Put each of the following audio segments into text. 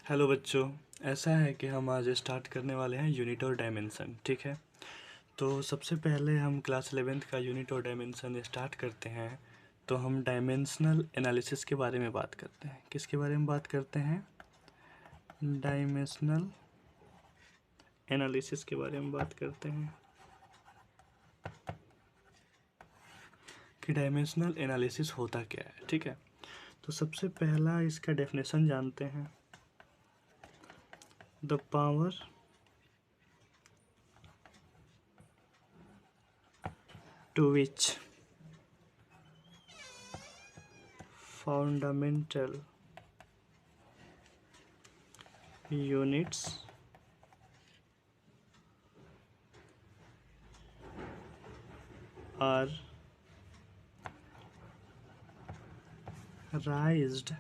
Hello बच्चों। ऐसा है कि हम आज स्टार्ट करने वाले हैं यूनिट और डायमेंशन। ठीक है, तो सबसे पहले हम क्लास 11th का यूनिट और डायमेंशन स्टार्ट करते हैं। तो हम डायमेंशनल एनालिसिस के बारे में बात करते हैं। किसके बारे में बात करते हैं? डायमेंशनल एनालिसिस के बारे में बात करते हैं कि डायमेंशनल एनालिसिस होता क्या है। ठीक है, तो सबसे पहला इसका डेफिनेशन जानते हैं। The power to which fundamental units are raised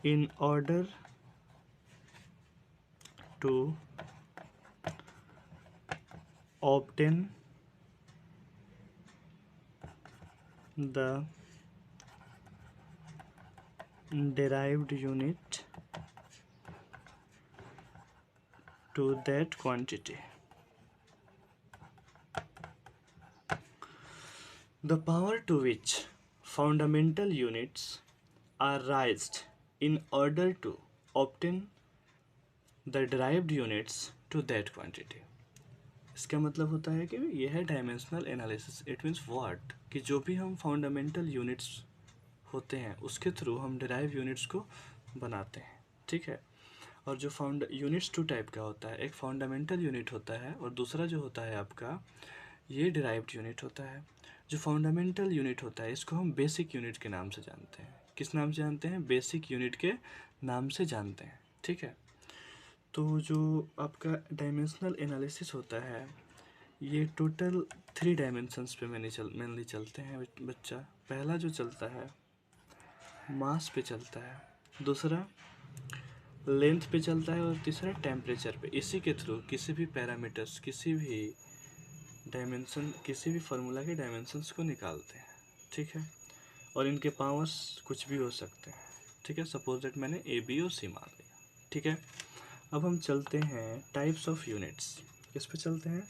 in order to obtain the derived unit to that quantity. The power to which fundamental units are raised in order to obtain the derived units to that quantity. इसका मतलब होता है कि यह है dimensional analysis. It means what, कि जो भी हम फंडामेंटल यूनिट्स होते हैं उसके थ्रू हम डिराइव यूनिट्स को बनाते हैं। ठीक है, और जो फाउंड यूनिट्स टू टाइप का होता है, एक फंडामेंटल यूनिट होता है और दूसरा जो होता है आपका ये डिराइव्ड यूनिट होता है। जो फंडामेंटल यूनिट होता है इसको हम बेसिक यूनिट के नाम से जानते हैं। किस नाम से जानते हैं? बेसिक यूनिट के नाम से जानते हैं। ठीक है, तो जो आपका डायमेंशनल एनालिसिस होता है ये टोटल 3 डायमेंशंस पे मेनली चलते हैं बच्चा। पहला जो चलता है मास पे चलता है, दूसरा लेंथ पे चलता है और तीसरा टेम्परेचर पे। इसी के थ्रू किसी भी पैरामीटर्स, किसी भी डायमेंशन, किसी भी फार्मूला के डायमेंशंस को निकालते हैं। ठीक है, और इनके पावर्स कुछ भी हो सकते हैं। ठीक है, सपोज दैट मैंने ए बी और सी मान लिया। ठीक है, अब हम चलते हैं टाइप्स ऑफ यूनिट्स। किस पे चलते हैं?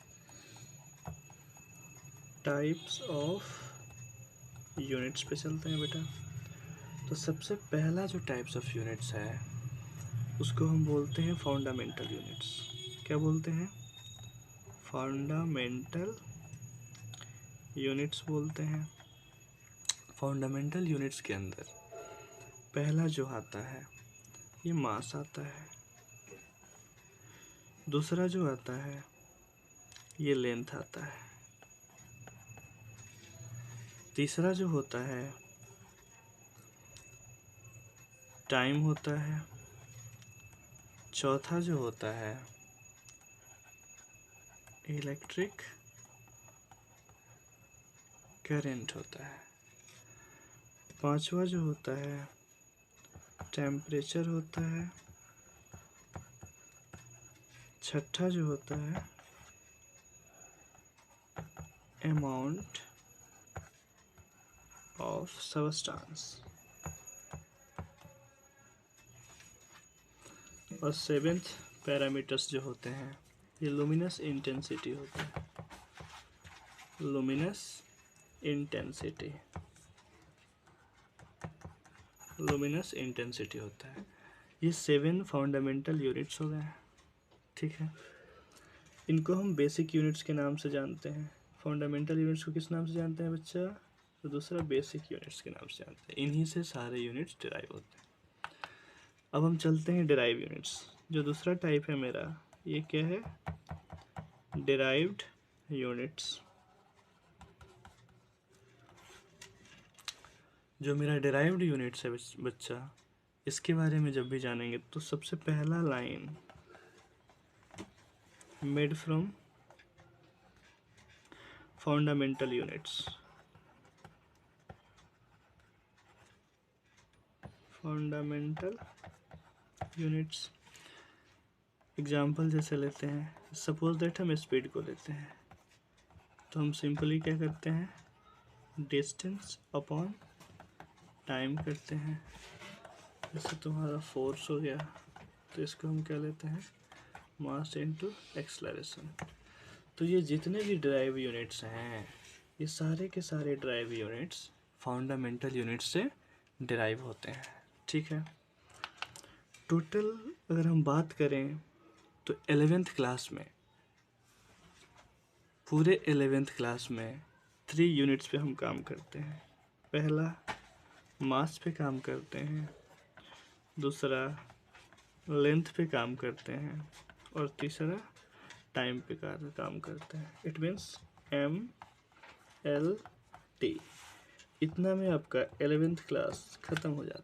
टाइप्स ऑफ यूनिट्स पे चलते हैं बेटा। तो सबसे पहला जो टाइप्स ऑफ यूनिट्स है उसको हम बोलते हैं फंडामेंटल यूनिट्स। क्या बोलते हैं? फंडामेंटल यूनिट्स बोलते हैं। फंडामेंटल यूनिट्स के अंदर पहला जो आता है ये मास आता है, दूसरा जो आता है ये लेंथ आता है, तीसरा जो होता है टाइम होता है, चौथा जो होता है इलेक्ट्रिक करंट होता है, पांचवा जो होता है टेम्परेचर होता है, छठा जो होता है अमाउंट ऑफ सबस्टेंस, और सेवेंथ पैरामीटर्स जो होते हैं ये लुमिनस इंटेंसिटी होता है। लुमिनस इंटेंसिटी, लुमिनस इंटेंसिटी होता है। ये 7 फंडामेंटल यूनिट्स हो गए। ठीक है, इनको हम बेसिक यूनिट्स के नाम से जानते हैं। फंडामेंटल यूनिट्स को किस नाम से जानते हैं बच्चा? तो दूसरा बेसिक यूनिट्स के नाम से जानते हैं। इन्हीं से सारे यूनिट्स डिराइव होते हैं। अब हम चलते हैं डिराइव यूनिट्स। जो दूसरा टाइप है मेरा ये क्या है? Derived units. जो मेरा डिराइव्ड यूनिट्स है बच्चा, इसके बारे में जब भी जानेंगे तो सबसे पहला line made from fundamental units. Fundamental units example जैसे लेते हैं, सपोज दैट हम स्पीड को लेते हैं तो हम सिंपली क्या करते हैं? डिस्टेंस अपॉन टाइम करते हैं। जैसे तुम्हारा फोर्स हो गया, तो इसको हम क्या लेते हैं, मास इनटू एक्सेलरेशन। तो ये जितने भी ड्राइव यूनिट्स हैं, ये सारे के सारे ड्राइव यूनिट्स फंडामेंटल यूनिट से डिराइव होते हैं। ठीक है। टोटल अगर हम बात करें तो 11th क्लास में, पूरे 11th क्लास में 3 यूनिट्स पे हम काम करते हैं। पहला मास पे काम करते हैं, दूसरा लेंथ पे काम करते हैं, और तीसरा टाइम पे काम करते हैं। It means MLT। इतना में आपका 11th क्लास ख़त्म हो जाता है।